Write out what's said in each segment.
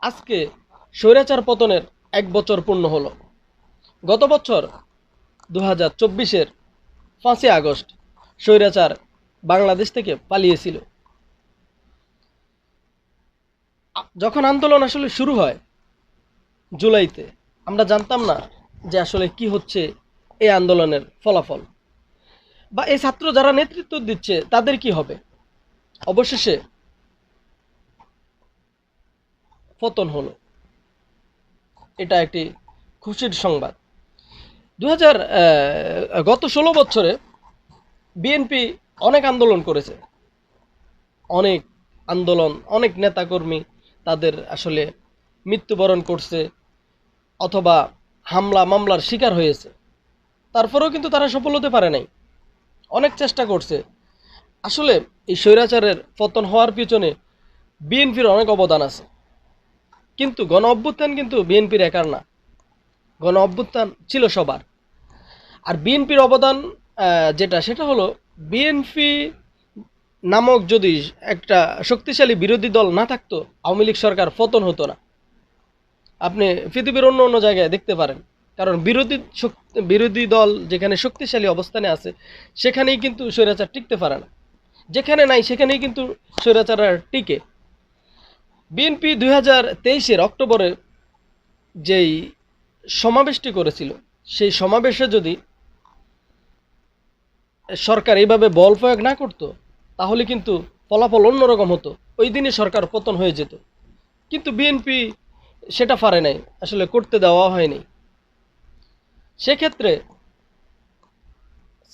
আজকে স্বৈরাচার পতনের 1 বছর পূর্ণ হলো। গত বছর 2024-এর 5ই আগস্ট স্বৈরাচার বাংলাদেশ থেকে পালিয়েছিল। যখন আন্দোলন আসলে শুরু হয় জুলাইতে, আমরা জানতাম না যে আসলে কি হচ্ছে এই আন্দোলনের ফলাফল, বা এই ছাত্র যারা নেতৃত্ব দিচ্ছে তাদের কি হবে। অবশেষে পতন হলো, এটা একটি খুশির সংবাদ। গত 16 বছরে বিএনপি অনেক আন্দোলন করেছে, অনেক আন্দোলন, অনেক নেতাকর্মী তাদের আসলে মৃত্যুবরণ করছে অথবা হামলা মামলার শিকার হয়েছে। তারপরেও কিন্তু তারা সফল হতে পারে নাই, অনেক চেষ্টা করছে। আসলে এই স্বৈরাচারের পতন হওয়ার পিছনে বিএনপির অনেক অবদান আছে, কিন্তু গণ অভ্যুত্থান কিন্তু বিএনপির একার না, গণ অভ্যুত্থান ছিল সবার। আর বিএনপির অবদান সেটা হলো, বিএনপি নামক যদি একটা শক্তিশালী বিরোধী দল না থাকতো, আওয়ামী লীগ সরকার পতন হতো না। আপনি পৃথিবীর অন্য অন্য জায়গায় দেখতে পারেন, কারণ বিরোধী দল যেখানে শক্তিশালী অবস্থানে আছে সেখানেই কিন্তু স্বৈরাচার টিকতে পারে না, যেখানে নাই সেখানেই কিন্তু স্বৈরাচার টিকে। বিএনপি 2023-এর অক্টোবরে যেই সমাবেশটি করেছিল, সেই সমাবেশে যদি সরকার এইভাবে বল প্রয়োগ না করতো তাহলে কিন্তু ফলাফল অন্যরকম হতো, ওই দিনই সরকার পতন হয়ে যেত। কিন্তু বিএনপি সেটা পারে নাই, আসলে করতে দেওয়া হয়নি। সেক্ষেত্রে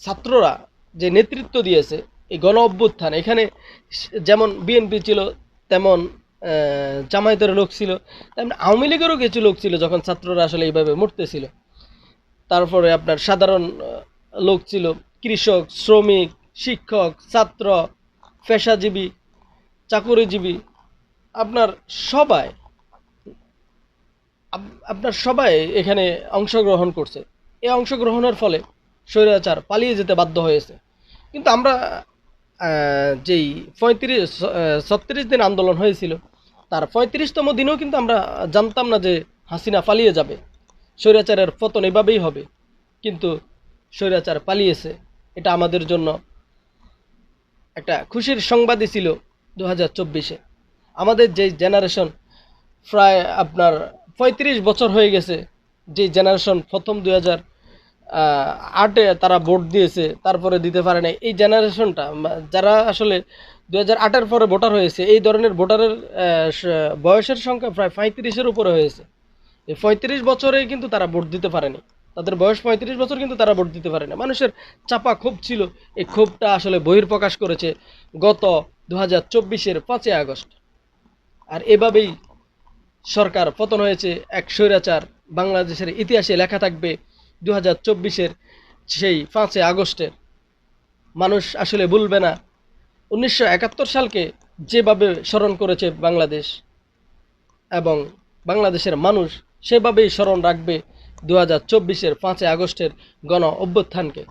ছাত্ররা যে নেতৃত্ব দিয়েছে এই গণ অভ্যুত্থান, এখানে যেমন বিএনপি ছিল তেমন জামায়াতের লোক ছিল, তেমন আওয়ামী লীগেরও কিছু লোক ছিল যখন ছাত্ররা আসলে এইভাবে মরতেছিল। তারপরে আপনার সাধারণ লোক ছিল, কৃষক, শ্রমিক, শিক্ষক, ছাত্র, পেশাজীবী, চাকুরিজীবী, আপনার সবাই আপনার সবাই এখানে অংশগ্রহণ করছে। এই অংশগ্রহণের ফলে স্বৈরাচার পালিয়ে যেতে বাধ্য হয়েছে। কিন্তু আমরা যেই 36 দিন আন্দোলন হয়েছিল, তার 35তম দিনেও কিন্তু আমরা জানতাম না যে হাসিনা পালিয়ে যাবে, স্বৈরাচারের পতন এভাবেই হবে। কিন্তু স্বৈরাচার পালিয়েছে, এটা আমাদের জন্য একটা খুশির সংবাদই ছিল। 2024-এ আমাদের যে জেনারেশন, প্রায় আপনার 35 বছর হয়ে গেছে, যে জেনারেশন প্রথম 2008-এ তারা ভোট দিয়েছে, তারপরে দিতে পারে নাই, এই জেনারেশনটা যারা আসলে 2008-এর পরে ভোটার হয়েছে, এই ধরনের ভোটারের বয়সের সংখ্যা প্রায় 35-এর উপরে হয়েছে। এই 35 বছরে কিন্তু তারা ভোট দিতে পারেনি, তাদের বয়স 35 বছর, কিন্তু তারা ভোট দিতে পারে না। মানুষের চাপা ক্ষোভ ছিল, এই ক্ষোভটা আসলে বহির্প্রকাশ করেছে গত 2024-এর 5ই আগস্ট। আর এভাবেই সরকার পতন হয়েছে, এক স্বৈরাচার বাংলাদেশের ইতিহাসে লেখা থাকবে 2024-এর সেই 5ই আগস্টের। মানুষ আসলে ভুলবে না 1971 সালকে যেভাবে স্মরণ করেছে বাংলাদেশ, এবং বাংলাদেশের মানুষ সেভাবেই স্মরণ রাখবে 2024-এর 5ই আগস্টের গণ অভ্যুত্থানকে।